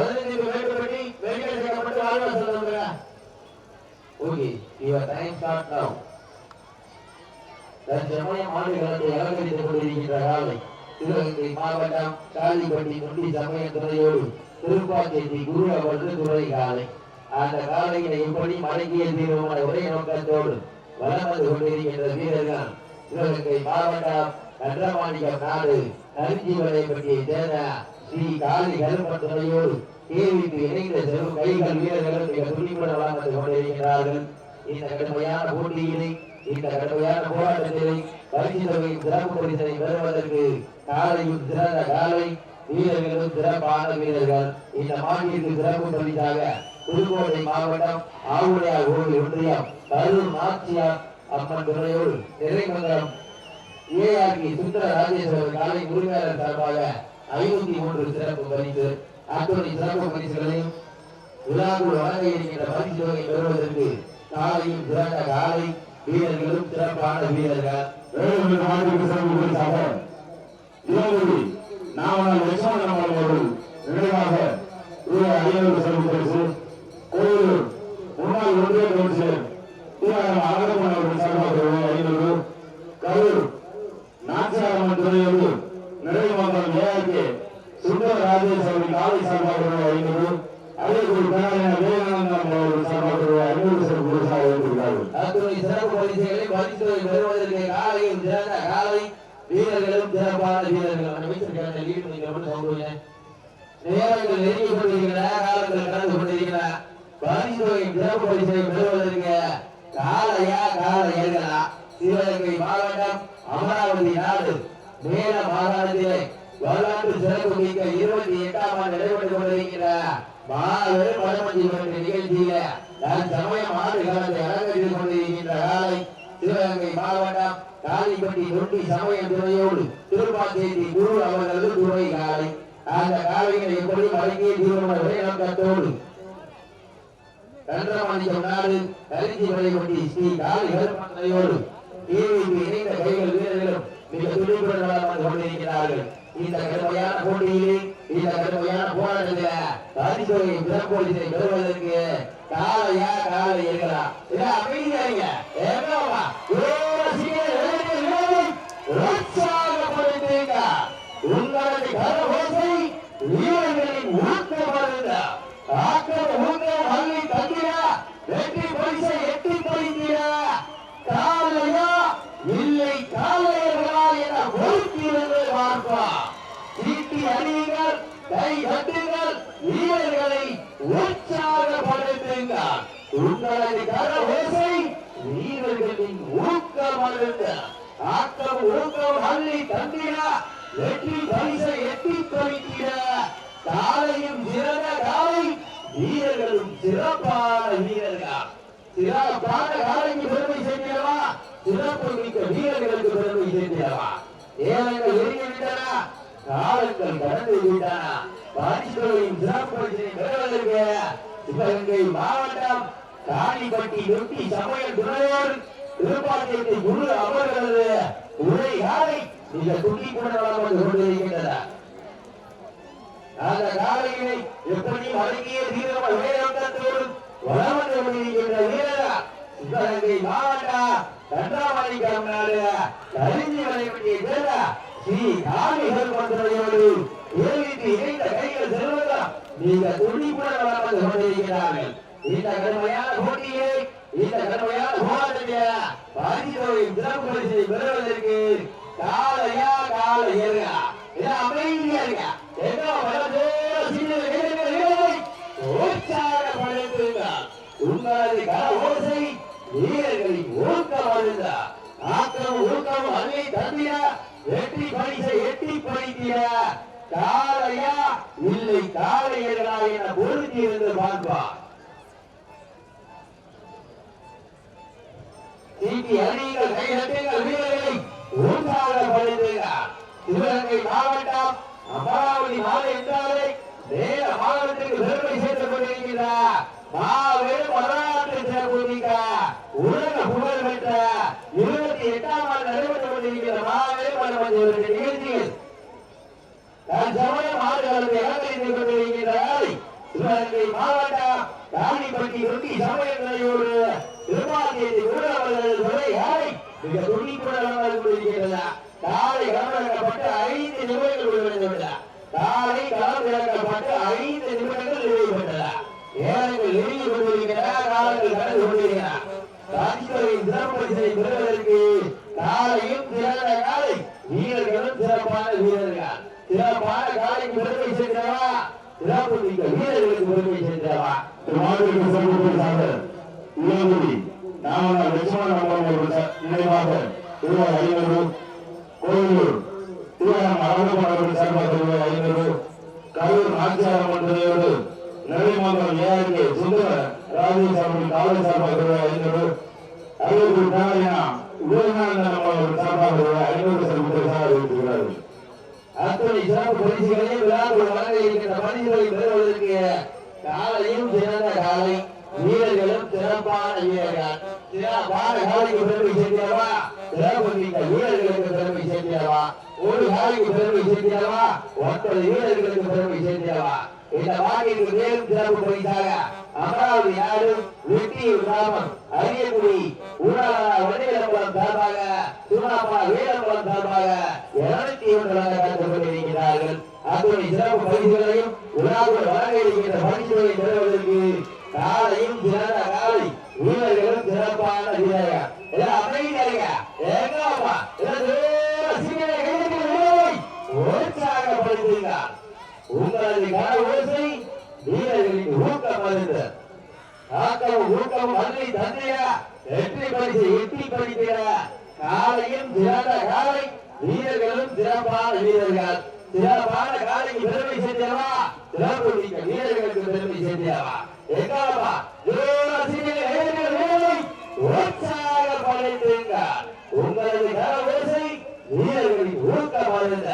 15 வேண்டுபடி வெளியே சேர்க்கப்பட்டு வாழ்வா சொல்லுங்க. Okay, your time start now. தற்சமயம் மாடுகளத்தை அலங்கரித்துக் கொண்டிருக்கின்ற காலை சிவகங்கை மாவட்டம் காளிப்பட்டி நொண்டி சமய துறையோடு திருப்பாச்சேரி குரு அவர்கள் துறை காலை. அந்த காலையினை எப்படி மடங்கிய தீர்மான ஒரே நோக்கத்தோடு வலம் வந்து கொண்டிருக்கின்ற வீரர்கள் சிவகங்கை மாவட்டம் கன்றமாணிக்கம் நாடு நரிஞ்சிவரை பற்றிய சேர்ந்த ஸ்ரீ காளி கருப்பன் துறையோடு கேவிக்கு இணைந்த செல்வம் கைகள் வீரர்களும் மிக துணிப்புடன் வலம் வந்து கொண்டிருக்கிறார்கள். இந்த கடுமையான போட்டியினை இந்த கடுமையான போராட்டத்தினை பரிசு தொகையின் சிறப்பு பரிசனை பெறுவதற்கு காலையும் சிறந்த காலை வீரர்களும் சிறப்பான வீரர்கள். இந்த மாநிலத்திற்கு சிறப்பு பரிசாக புதுக்கோட்டை மாவட்டம் ஆவுடையார் கோவில் ஒன்றியம் கரூர் நாச்சியார் அம்மன் துறையோடு நிறைமங்கலம் ஏஆர்கி சுந்தர ராஜேஸ்வரர் காலை உரிமையாளர் சார்பாக 53 சிறப்பு பரிசு. அத்துணை சிறப்பு பரிசுகளையும் விழாக்குள் வழங்க இருக்கின்ற பரிசு தொகை பெறுவதற்கு காலையும் சிறந்த காலை வீரர்களும் சிறப்பான வீரர்கள். நினைவாக ரூபாய் 500 சிறப்பு பரிசு கோயிலூர் முன்னாள் ஒன்றிய கவுன்சிலர் அழகப்பன் அவர்கள் சார்பாக ரூபாய் 500. கரூர் நாச்சியாரம்மன் துறையோடு நிறைமங்கலம் ஏஆர்கே சுந்தர ராஜேஸ்வரன் காலை சார்பாக ரூபாய் 500. அதேபோல் விவேகானந்தம் அவர்கள் சார்பாக ரூபாய் 500 சிறப்பு பரிசாக வைத்திருக்கிறார்கள். அத்துணை சிறப்பு பரிசுகளை பரிசு பெறுவதற்கு காலையும் சிறந்த காலை வீரர்களும் சிறப்பான வீரர்கள். அமைச்சிருக்காங்க லீடு நீங்க சொல்லுங்க. நேரங்கள் நெருங்கி கொண்டிருக்கிற காலங்கள் கடந்து கொண்டிருக்கிற பரிசு சிறப்பு பரிசை பெறுவதற்கு காலையா சிவகங்கை மாவட்டம் அமராவதி நாடு மேல மாகாணத்திலே வரலாற்று சிறப்பு மிக்க 28ஆம் ஆண்டு நடைபெற்றுக் கொண்டிருக்கிற மாபெரும் வடமஞ்சி என்ற நிகழ்ச்சியில சமயம் ஆண்டு காலத்தை அலங்கரித்துக் கொண்டிருக்கின்ற காலை சிவகங்கை மாவட்டம் காளிப்பட்டி நொண்டி சமய துறையோடு திருப்பாச்சேரி குரு அவர்களது துறை காலை. அந்த காலைகளை எப்படி மடங்கிய தீவிரமான ஒரே நோக்கத்தோடு கன்றமாணிக்கம் நாடு நரிஞ்சிவரைப்பட்டி ஸ்ரீ காளி கருப்பன் துறையோடு கேவிக்கு இணைந்த கைகள் வீரர்களும் மிக துணிப்புடன் வளம் கொண்டிருக்கிறார்கள். இந்த கடுமையான போட்டியிலே இந்த கடுமையான போராட்டத்தில பரிசுகளை பிறப்போலிசை பெறுவதற்கு காலையா காலை இருக்கலாம். அமைதியாங்க உங்களது கரவோசை வீரர்களின் ஊக்கமருந்த ஊக்கம் அள்ளி தந்திர வெற்றி பரிசை எட்டி பறிந்திட காலையா இல்லை காலையர்களா என பொறுத்திருந்து பார்ப்பா. சீட்டி அணியுங்கள், கை தட்டுங்கள், வீரர்களை உற்சாகப்படுத்துங்கள். உங்களது கரவோசை வீரர்களின் ஊக்கமருந்த ஆக்கம் ஊக்கம் அள்ளி தந்திட வெற்றி பரிசை எட்டி பறித்திட காலையும் சிறந்த காலை வீரர்களும் சிறப்பான வீரர்கள். சிறப்பான காலைக்கு பெருமை சேர்க்கிறவா, சிறப்பு மிக்க வீரர்களுக்கு பெருமை சேர்க்கிறவா. ஏனங்கள் எரிந்துவிட்டன, காலங்கள் கடந்து விட்டன. பரிசுகளையும் சிறப்பு பரிசை பெறுவதற்கு சிவகங்கை மாவட்டம் காளிப்பட்டி நொண்டி சமய துறையோடு திருப்பாச்சேரி குரு அவர்களது உரை காலை மிக துணிப்புடன் வளம் வந்து கொண்டிருக்கின்றன. அந்த காலையினை எப்படி அடங்கிய தீவிரமான வேகத்தோடு வளம் வந்து கொண்டிருக்கின்ற வீரர் சிவகங்கை மாவட்டம் கன்றமாணிக்கம் நாடு நரிஞ்சிவரைப்பட்டியை சேர்ந்த ஸ்ரீ காளி கருப்பன் துறையோடு கேவிக்கு இணைந்த கைகள் செல்வதா மிக துணிப்புடன் வளம் வந்து கொண்டிருக்கிறார்கள். இந்த கடுமையான போட்டியை இந்த கடுமையான போராட்டத்தை பரிசுகளை சிறப்பு பரிசை பெறுவதற்கு காலையா காலை ஏறுங்க. அமைதியா இருக்க உற்சாகப்படுத்துங்க. உங்களது கரவோசை வீரர்களின் ஊக்கம் அழுந்த ஆக்கம் ஊக்கம் அள்ளி தந்திட வெற்றி பரிசை எட்டி பறித்திட காலையா இல்லை காலையர்களா என பொருத்தி இருந்து பார்ப்பார். சீட்டி அணிகள், கை தட்டுங்கள், வீரர்களை உற்சாகப்படுத்துங்க. சிவகங்கை மாவட்டம் அமராவதி நாடு என்றாலே நேர மாவட்டத்திற்கு பெருமை சேர்த்துக் கொண்டிருக்கிறார். மாபெரும் வரலாற்று சிறப்புமிக்க உலக புகழ் பெற்ற 28ஆம் ஆண்டு நடைபெற்றுக் கொண்டிருக்கிற மாபெரும் நிகழ்ச்சியில் தற்சமயம் ஆடுகளத்தை அலங்கரித்துக் கொண்டிருக்கிறார். சிவகங்கை மாவட்டம் ராணிப்பட்டி ஒட்டி சமயங்களையோடு திருமாதிரி ஊழவர்கள் வரை மிக துணிப்புடன் கொண்டிருக்கிறதா காலை களமிறக்கப்பட்டு 5 நிமிடங்கள் உள்ளது. காலை களமிறக்கப்பட்டு 5 நிமிடங்கள் நிறைவேற்றதா ஏனங்கள் நெருங்கி கொண்டிருக்கிறா காலங்கள் கடந்து கொண்டிருக்கிறா ராஜ்கோவின் சிறப்பரிசனை பெறுவதற்கு காலையும் சிறந்த காலை வீரர்களும் சிறப்பான வீரர்கள் சிறப்பான காலைக்கு பெருமை சேர்க்கிறவா சிறப்பு மிக்க வீரர்களுக்கு பெருமை சேர்க்கிறவா நினைவாக ரூபாய் 500 கோயிலூர் திருவாரம் அரங்கமானவர்கள் சார்பாக ரூபாய் 500 கரூர் நாச்சியாரம் மன்றத்தோடு நிறைமாதம் ஏஆர்கே சுந்தர ராஜேஷ் காவல் சார்பாக ரூபாய் 500 அரியலூர் நாராயணா விவேகானந்தன் அவர்கள் சார்பாக ரூபாய் 500 செலுத்துவதாக அறிவித்துள்ளார்கள். அத்தனை சிறப்பு பரிசுகளை விழாக்குள் வழங்க இருக்கின்ற பரிசுகளை பெறுவதற்கு காலையும் சிறந்த காலை வீரர்களும் சிறப்பான வீரர்கள் சிறப்பான காலைக்கு பெருமை சேர்க்கிறவா சிறப்பு மிக்க வீரர்களுக்கு பெருமை சேர்க்கிறவா ஒரு காலைக்கு பெருமை சேர்க்கிறவா 9 வீரர்களுக்கு பெருமை சேர்க்கிறவா இந்த வாக்கிற்கு மேலும் சிறப்பு பரிசாக அமராவதி நாடு வெட்டியூர் கிராமம் அரியக்குடி ஊராளா வடிவேலம்பலம் சார்பாக சுனாப்பா வீரம்பலம் சார்பாக 201 கலந்து கொண்டிருக்கிறார்கள். அத்துணை சிறப்பு பரிசுகளையும் உலாவுகள் வழங்க இருக்கின்ற பரிசுகளை பெறுவதற்கு காலையும் சிறந்த காலை வீரர்களும் சிறப்பான வீரர்கள் எல்லாம் அமைதியாக எங்கப்பா உற்சாகப்படுத்துங்க உங்களது கன ஓசை வீரர்களின் ஊக்கம் அறிந்த ஆக்கம் ஊக்கம் அள்ளி தந்தையா வெற்றி பரிசு எட்டி பறிக்கிற காலையும் சிறந்த காலை வீரர்களும் சிறப்பான வீரர்கள் சிறப்பான காலைக்கு பெருமை சேர்ந்தவா சிறப்பு மிக்க வீரர்களுக்கு பெருமை சேர்ந்தவா எங்கப்பா உற்சாகப்படுத்துங்க உங்களது கன ஓசை வீரர்களின் ஊக்கம் அறிந்த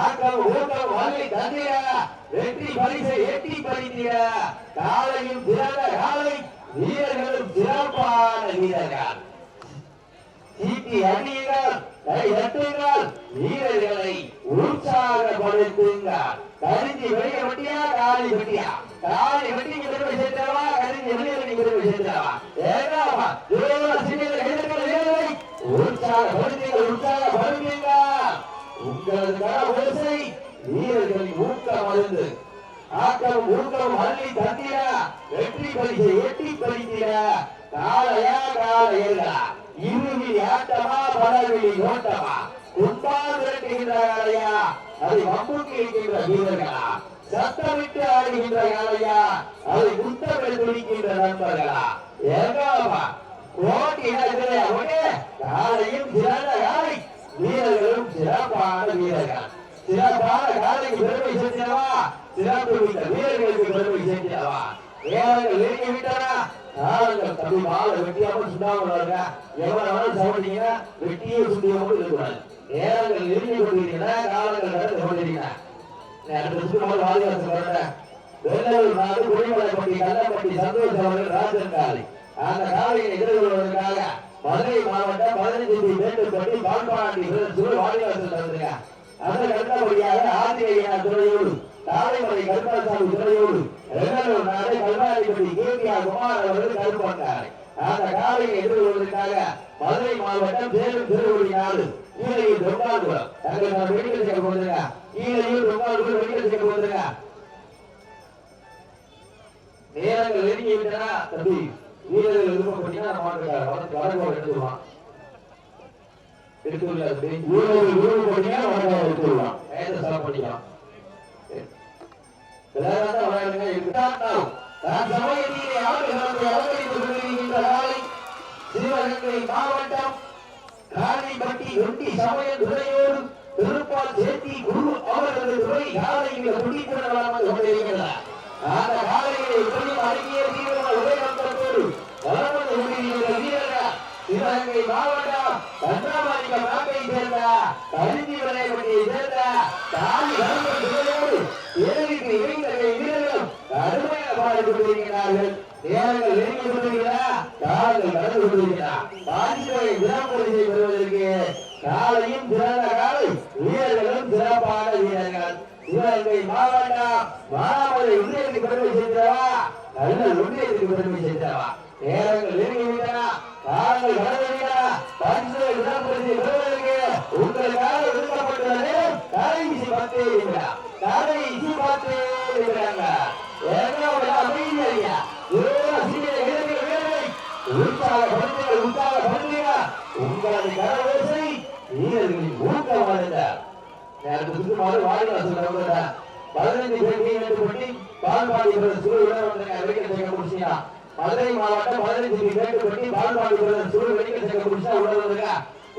ஆக்கம் ஊக்கம் வள்ளி தந்தையா வெற்றி பரிசை எட்டி பறிக்கிற காலையும் சிறந்த காலை வீரர்களும் சிறப்பான வீரர்கள் சீட்டி அணியுங்கள் கை தட்டுங்கள் வீரர்களை உற்சாகப்படுத்துங்கள். கரிஞ்சி வெளியே வெட்டியா காலி வெட்டியா காலி வெட்டிக்கு பெருமை சேர்த்தவா கரிஞ்சி வெளியே பெருமை சேர்த்தவா ஏகாமா உற்சாகப்படுத்துங்கள் உற்சாகப்படுத்துங்கள் உங்களது ஓசை வீரர்களின் ஊக்கம் அறிந்து ஆக்கம் ஊக்கம் அள்ளி தந்திர வெற்றி பரிசை எட்டி பறிக்கிற காலையா காலையா இருவி ஆட்டமா படவிழி ஓட்டமா கும்பால் விரட்டுகின்ற காலையா அதை வம்புக்கு இருக்கின்ற வீரர்களா சத்தமிட்டு ஆடுகின்ற காலையா அதை குத்தமிழ் துடிக்கின்ற நண்பர்களா ஏகாமா போட்டி காலையும் சிறந்த காலை வீரர்களும் சிறப்பான வீரர்கள் சிறப்பான காலைக்கு பெருமை சேர்க்கிறவா சிறப்பு மிக்க வீரர்களுக்கு பெருமை சேர்க்கிறவா வீரர்கள் நெருங்கி விட்டாரா காலங்கள் தம்பி மாலை வெட்டியாமல் சுண்டாமல் வருங்க எவ்வளவு சமைச்சீங்கன்னா வெட்டியே சுண்டியாமல் இருக்கக்கூடாது நேரங்கள் நெருங்கி கொண்டிருக்கிற காலங்கள் நடந்து கொண்டிருக்கிறேன் பாதுகாத்து வர்றேன் வெள்ளூர் நாடு குடிமலைப்பட்டி கல்லப்பட்டி சந்தோஷ் அவர்கள் ராஜன் காலை அந்த காலையை எதிர்கொள்வதற்காக மதுரை மாவட்டம் 15 மேட்டுப்பட்டி பால்பாண்டி வாடிவாசல் நடந்துங்க அதற்கு அடுத்தபடியாக ஆதிரையா துறையோடு தாரைமலை கருப்பாசாமி துறையோடு வெள்ளூர் நாடு கல்வாரிப்பட்டி கேபிஆர் குமார் அவர்கள் கருப்பாண்டாரை அந்த காலையை எதிர்கொள்வதற்காக மதுரை மாவட்டம் சேலம் திருவள்ளி நாடு கீழையில் ரொங்கால்புரம் தங்கள் வெடிக்கல் சேர்க்க போதுங்க கீழையில் ரொங்கால்புரம் வெடிக்கல் சேர்க்க போதுங்க நேரங்கள் நெருங்கி விட்டனா தம்பி வீரர்கள் விருப்பப்பட்டீங்கன்னா நம்ம வடக்கு எடுத்துருவான் எடுத்துக்கலாம் வீரர்கள் விருப்பப்பட்டீங்கன்னா வடக்கு எடுத்துருவான் நேரத்தை செலவு பண்ணிக்கலாம் சிவகங்கை மாவட்டம் ராணிப்பட்டி ஒட்டி சமய துறையோடு திருப்பால் சேர்த்தி குரு அவர்களது துறை காலையில் துடிப்புடனாக கொண்டிருக்கிறார் அந்த காலையை அடங்கிய வீரர்கள் ஒரே நம்பத்தோடு வளர்ந்து கொண்டிருக்கிற வீரர்கள் சிவகங்கை மாவட்டம் கன்றாமாணிக்கம் நாட்டை சேர்ந்த கருந்தி வரைபட்டியை சேர்ந்த தாலி கரும்பன் துறையோடு ஏழுக்கு இளைஞர்கள் வீரர்கள் கடுமையாக பாடிக் கொண்டிருக்கிறார்கள் நேரங்கள் நெருங்கி கொண்டிருக்கிறார் காலங்கள் கடந்து கொண்டிருக்கிறார் பாதிப்பை தினப்பரிசை பெறுவதற்கு காலையும் சிறந்த காலை வீரர்களும் சிறப்பான வீரர்கள் சிவகங்கை மாவட்டம் மானாமதுரை காவலை ஒன்றியத்துக்கு பெருமை சேர்த்தவா கல்லல் ஒன்றியத்துக்கு பெருமை சேர்த்தவா நேரங்கள் நெருங்கிவிட்டன காலங்கள் கடந்துவிட்டன பரிசுகளை விடப்படுத்தி பெறுவதற்கு உங்களுக்காக ஒதுக்கப்பட்டுள்ளது கடைசி 10 நிமிடம் கடைசி 10 நிமிடங்க எங்களோட அமைதியா உற்சாகப்படுத்துங்க உங்களது கரவோசை வீரர்களின் ஊக்கமானது நேரத்துக்கு மாறு வாடிவாசல் 15 பேர் போட்டி பால்பாடி சூழல் முடிச்சியா மதுரை மாவட்டம் 15 பேர் போட்டி பால்பாடி சூழல் வெடிக்க முடிச்சா உள்ள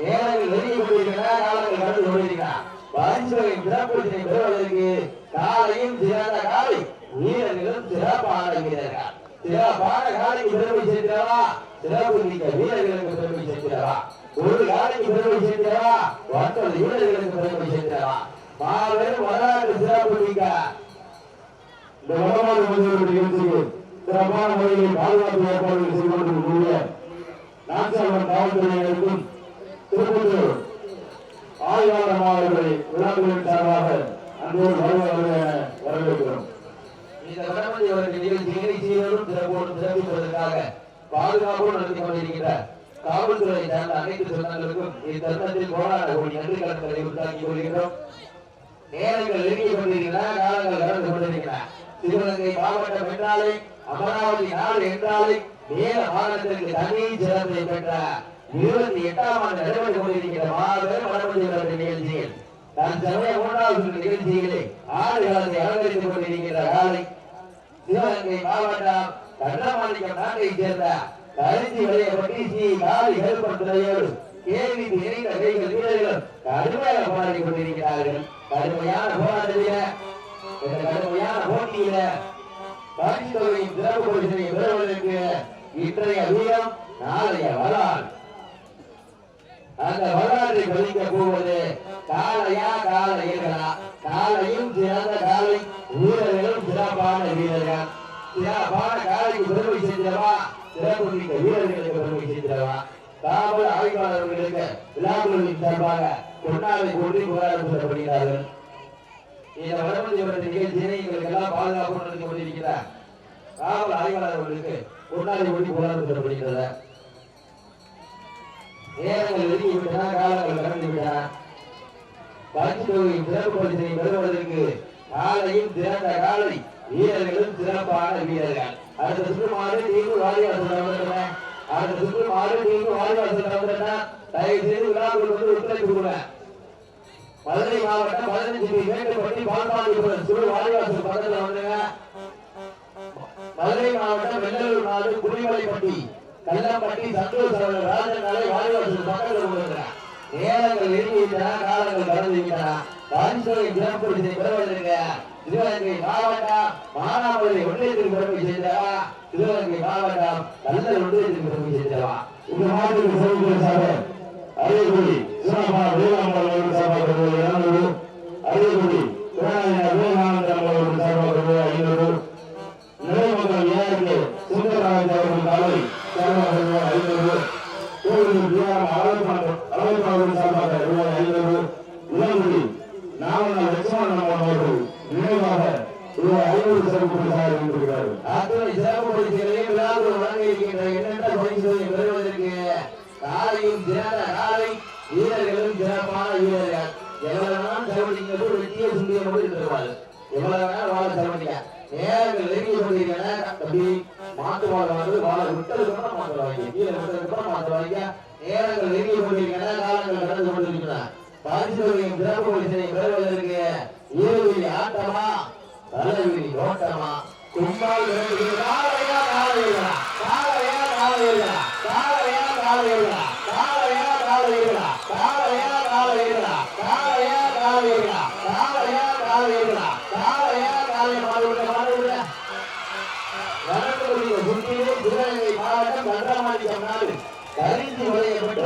நேரங்கள் வெளியே கொண்டிருக்கிற காலங்கள் கடந்து கொண்டிருக்கிறார் பரிசுகளை சிறப்புத்தினை பெறுவதற்கு காலையும் சிறந்த காலை வீரர்களும் சிறப்பான வீரர்கள் சிறப்பான காலைக்கு பெருமை சேர்க்கிறவா சிறப்பு மிக்க வீரர்களுக்கு பெருமை சேர்க்கிறவா ஒரு காலைக்கு பெருமை சேர்க்கிறவா 9 வீரர்களுக்கு பெருமை சேர்க்கிறவா மாபெரும் வரலாற்று சிறப்பு மிக்க இந்த வடமாடு முதல்வர் நிகழ்ச்சிக்கு சிறப்பான முறையில் பாதுகாப்பு ஏற்பாடுகள் செய்து கொண்டிருக்கக்கூடிய நான்சாவரம் காவல்துறையினருக்கும் திருப்பத்தூர் ஆய்வாளர் மாவட்டங்களை விழாக்குழுவின் சார்பாக அன்போடு வரவேற்கிறோம். இந்த வடமொழி அவர்கள் நிகழ்ச்சிகளை சீரோடும் சிறப்போடும் சிறப்பிப்பதற்காக பாதுகாப்போடு நடத்தி கொண்டிருக்கின்ற காவல்துறை சார்ந்த அனைத்து சொந்தங்களுக்கும் இத்தருணத்தில் போராட கூடிய நன்றி கடன்களை உண்டாக்கி கொள்கிறோம். நேரங்கள் நெருங்கிக் கொண்டிருக்கின்றன, காலங்கள் கடந்து கொண்டிருக்கின்றன. சிவகங்கை மாவட்டம் என்றாலே அமராவதி நாடு என்றாலே மேல மாநிலத்திற்கு தனி சிறப்பை பெற்ற 28ஆம் ஆண்டு நடைபெற்று கொண்டிருக்கிற மாபெரும் வடமொழி அவர்கள் நிகழ்ச்சியில் நான் சமய 3வது நிகழ்ச்சிகளை ஆடுகளத்தை அலங்கரித்துக் கொண்டிருக்கிற காலை சிவகங்கை மாவட்டம் கண்டமாணிக்கம் நாட்டைச் சேர்ந்த கருஞ்சி வளையப்பட்டி ஸ்ரீ காளி கருப்பத்துறையோடு கேள்வி இணைந்த கைகள் வீரர்கள் கடுமையாக போராடி கொண்டிருக்கிறார்கள். கடுமையான போராட்டத்தில இந்த கடுமையான போட்டியில பரிசு தொகையின் சிறப்பு பரிசினை பெறுவதற்கு இன்றைய வீரம் நாளைய வரலாறு. அந்த வரலாற்றை பதிக்க போவது காளையா காளையர்களா காளையும் சிறந்த காளை வீரர்களும் சிறப்பான வீரர்கள் சிறப்பான காளைக்கு பெருமை சேர்க்கிறவா சிறப்பு மிக்க வீரர்களுக்கு பெருமை சேர்க்கிறவா காவல் ஆய்வாளர்களுக்கு விழாக்குழுவின் சார்பாக பொன்னாவை போட்டி புகாரம் சொல்லப்படுகிறார்கள். இந்த வடமொழி நிகழ்ச்சியை எங்களுக்கு எல்லாம் பாதுகாப்பு நடத்தி கொண்டிருக்கிறார். காவல் ஆய்வாளர்களுக்கு பொன்னாவை போட்டி புகாரம் சொல்லப்படுகிறது. நேரங்கள் நெருங்கிவிட்டன, காலங்கள் கடந்து விட்டன. பரிசு தொகையின் சிறப்பு பரிசினை பெறுவதற்கு காலையும் சிறந்த காலை வீரர்களும் சிறப்பான வீரர்கள். அடுத்த சுற்றுமாறு தீங்கு வாரிவாசல் அடுத்த சுற்றுமாறு தீங்கு வாரிவாசல் தயவு செய்து விழாக்குள் வந்து ஒத்துழைப்பு கூட. மதுரை மாவட்டம் 15 மேட்டுப்பட்டி பால்பாண்டிபுரம் சுழு வாரிவாசல் பக்கத்தில் வந்துங்க. மதுரை மாவட்டம் வெள்ளலூர் நாடு குடிமலைப்பட்டி கல்லம்பட்டி சந்தோஷ் ராஜன் நாளை வாரிவாசல் பக்கத்தில் உள்ளார். நேரங்கள் நெருங்கிவிட்டன, காலங்கள் கடந்துவிட்டன. பரிசுகளை சிறப்புரிசை பெறுவதற்கு சிவகங்கை மாவட்டம் மானாமதுரை ஒன்றியத்திற்கு பெருமை செய்தவா சிவகங்கை மாவட்டம் கல்லல் ஒன்றியத்திற்கு பெருமை செய்தவா இந்த மாவட்டத்திற்கு சிறப்பு சார் அரியக்குடி சிவகங்கை வேளாண் சார்பாக 200 அரியக்குடி வேளாண் சார்பாக 500 நிலைமக்கள் ஏஆர்கே சுந்தரராஜ் அவர்கள் காலை சார்பாக 500 அளவைப்பாளர்கள் சார்பாக 500 இளங்குடி நாமநாள் லட்சுமணன் அவர்கள் நினைவாக 500 சிறப்பு பரிசாக இருக்கிறார்கள். அத்துறை சிறப்பு பரிசுகளை விழாவில் வழங்க இருக்கின்ற எண்ணற்ற பரிசுகளை பெறுவதற்கு காலையும் சிறந்த காலை வீரர்களும் சிறப்பான வீரர்கள். எவ்வளவு செலவழிக்கிறது வெற்றியை சுண்டிய மட்டும் தருவார்கள். எவ்வளவு வேணாலும் வாழ செலவழிக்க நேரங்கள் நெருங்கி கொண்டிருக்கின்றன. அப்படி மாட்டு வாழ வந்து வாழ விட்டதுக்கு அப்புறம் மாற்றுவாங்க, கீழே விட்டதுக்கு அப்புறம் மாற்றுவாங்க. நேரங்கள் நெருங்கி கொண்டிருக்கின்றன, காலங்கள் கடந்து கொண்டிருக்கின்றன. பரிசுகளின் சிறப்பு பரிசினை பெறுவதற்கு இருவிழி ஆட்டமா தலைவிழி ஓட்டமா கும்பால் காலையா காலையா காலையா காலையா காலையா காலையா காலையா காலையா காலையா காலையா காலையா காலையா காலையா காலையா காலையா காலை மாடுவிட மாடுவிட வரக்கூடிய சுற்றிலே சிவகங்கை மாவட்டம் கண்டமாணிக்கம் நாடு கரிஞ்சி வளையப்பட்டு